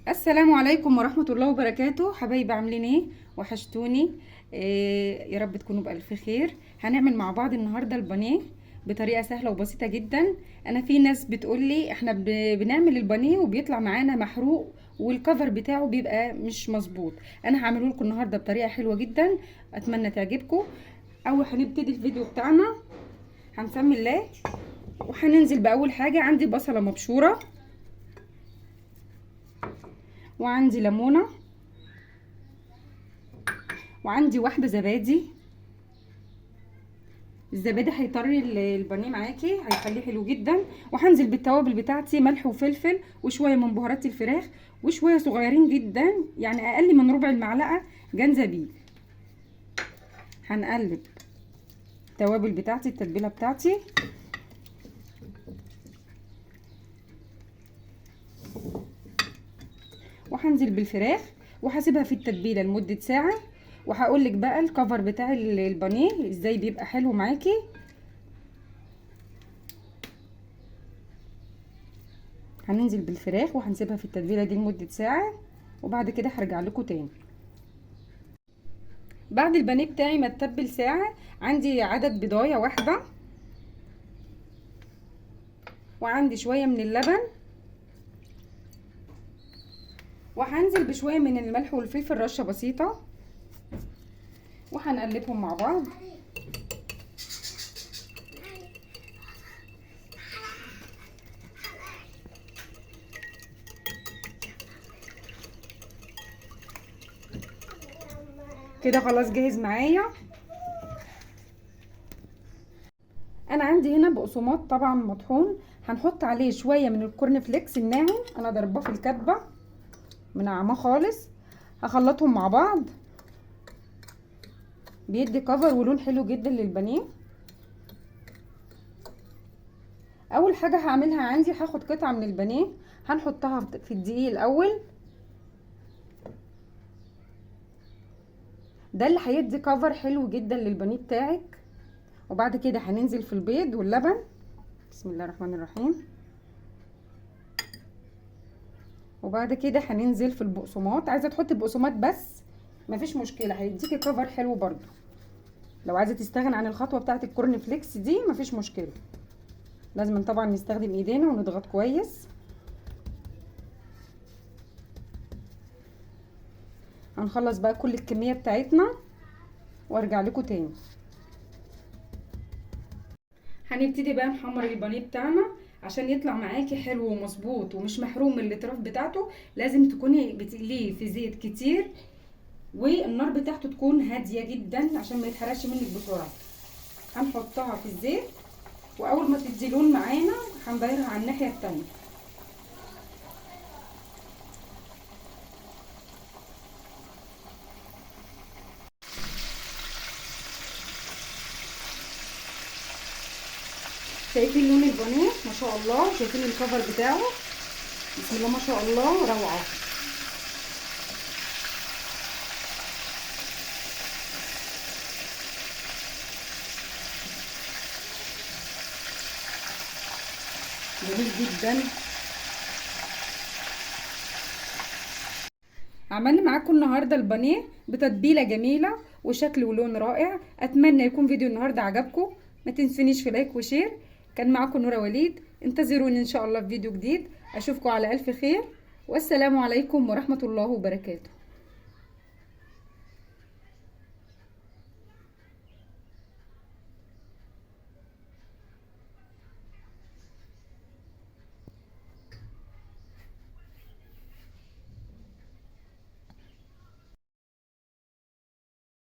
السلام عليكم ورحمة الله وبركاته. حبايبي عاملين ايه؟ وحشتوني. يا رب تكونوا بألف خير. هنعمل مع بعض النهاردة البانيه بطريقة سهلة وبسيطة جدا. انا في ناس بتقولي احنا بنعمل البانيه وبيطلع معانا محروق والكفر بتاعه بيبقى مش مظبوط. انا هعمله لكم النهاردة بطريقة حلوة جدا، اتمنى تعجبكم. اول هنبتدي الفيديو بتاعنا، هنسمي الله وهننزل بأول حاجة. عندي بصلة مبشورة، وعندي ليمونه، وعندي واحده زبادي. الزبادي هيطري البانيه معاكي، هيخليه حلو جدا. وهنزل بالتوابل بتاعتي، ملح وفلفل وشويه من بهارات الفراخ وشويه صغيرين جدا، يعني اقل من ربع المعلقه جنزبيل. هنقلب التوابل بتاعتي، التتبيله بتاعتي، وهنزل بالفراخ وهسيبها في التتبيله لمده ساعه. وهقول لك بقى الكفر بتاع البانيه ازاي بيبقى حلو معاكي. هننزل بالفراخ وهنسيبها في التتبيله دي لمده ساعه، وبعد كده هرجع لكم تاني. بعد البانيه بتاعي ما اتبل ساعه، عندي عدد بيضايه واحده، وعندي شويه من اللبن، وهنزل بشويه من الملح والفلفل رشه بسيطه، وهنقلبهم مع بعض. كده خلاص جاهز معايا. انا عندي هنا بقسماط طبعا مطحون، هنحط عليه شويه من الكورن فليكس الناعم، انا ضرباه في الكبه منعماه خالص. هخلطهم مع بعض، بيدي كفر ولون حلو جدا للبانيه. اول حاجه هعملها، عندي هاخد قطعه من البانيه هنحطها في الدقيق الاول، ده اللي هيدي كفر حلو جدا للبانيه بتاعك. وبعد كده هننزل في البيض واللبن. بسم الله الرحمن الرحيم. وبعد كده هننزل في البقسماط. عايزه تحطي بقسماط بس مفيش مشكله، هيديكي كفر حلو برضو. لو عايزه تستغنى عن الخطوه بتاعه الكورن فليكس دي مفيش مشكله، لازم طبعا نستخدم ايدينا ونضغط كويس. هنخلص بقى كل الكميه بتاعتنا وارجع لكم تاني. هنبتدي بقى نحمر البانيه بتاعنا عشان يطلع معاكي حلو ومظبوط ومش محروم من الاطراف بتاعته. لازم تكوني بتقليه في زيت كتير، والنار بتاعته تكون هاديه جدا عشان ما يتحرقش منك بسرعه. هنحطها في الزيت، واول ما تدي لون معانا هنديرها على الناحيه التانيه. شايفين لون البانيه ما شاء الله؟ شايفين الكفر بتاعه؟ بسم الله ما شاء الله، روعه. جميل جدا. عملنا معاكم النهارده البانيه بتتبيله جميله وشكل ولون رائع. اتمنى يكون فيديو النهارده عجبكم. ما تنسونيش في لايك وشير. كان معاكم نورة وليد، انتظروني ان شاء الله في فيديو جديد. اشوفكم على الف خير، والسلام عليكم ورحمه الله وبركاته.